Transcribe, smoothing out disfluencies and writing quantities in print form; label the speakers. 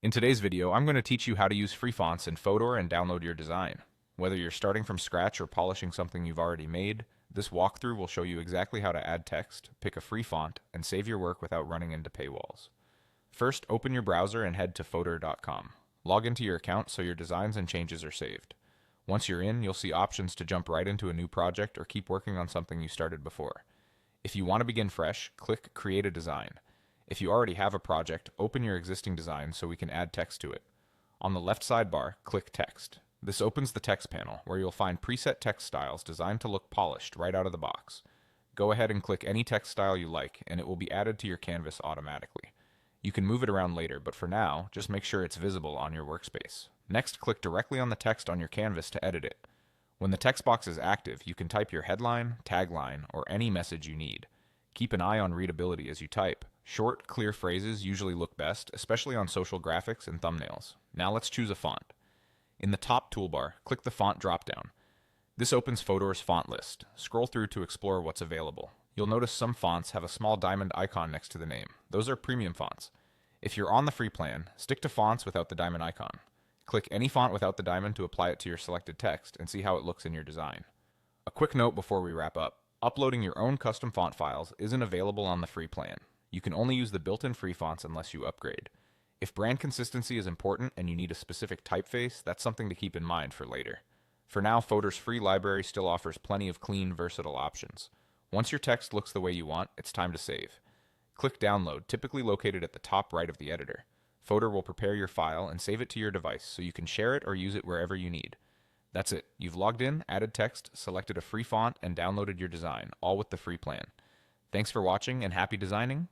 Speaker 1: In today's video, I'm going to teach you how to use free fonts in Fotor and download your design. Whether you're starting from scratch or polishing something you've already made, this walkthrough will show you exactly how to add text, pick a free font, and save your work without running into paywalls. First, open your browser and head to Fotor.com. Log into your account so your designs and changes are saved. Once you're in, you'll see options to jump right into a new project or keep working on something you started before. If you want to begin fresh, click Create a Design. If you already have a project, open your existing design so we can add text to it. On the left sidebar, click Text. This opens the text panel, where you'll find preset text styles designed to look polished right out of the box. Go ahead and click any text style you like, and it will be added to your canvas automatically. You can move it around later, but for now, just make sure it's visible on your workspace. Next, click directly on the text on your canvas to edit it. When the text box is active, you can type your headline, tagline, or any message you need. Keep an eye on readability as you type. Short, clear phrases usually look best, especially on social graphics and thumbnails. Now let's choose a font. In the top toolbar, click the font dropdown. This opens Fotor's font list. Scroll through to explore what's available. You'll notice some fonts have a small diamond icon next to the name. Those are premium fonts. If you're on the free plan, stick to fonts without the diamond icon. Click any font without the diamond to apply it to your selected text and see how it looks in your design. A quick note before we wrap up. Uploading your own custom font files isn't available on the free plan. You can only use the built-in free fonts unless you upgrade. If brand consistency is important and you need a specific typeface, that's something to keep in mind for later. For now, Fotor's free library still offers plenty of clean, versatile options. Once your text looks the way you want, it's time to save. Click Download, typically located at the top right of the editor. Fotor will prepare your file and save it to your device so you can share it or use it wherever you need. That's it. You've logged in, added text, selected a free font, and downloaded your design, all with the free plan. Thanks for watching and happy designing.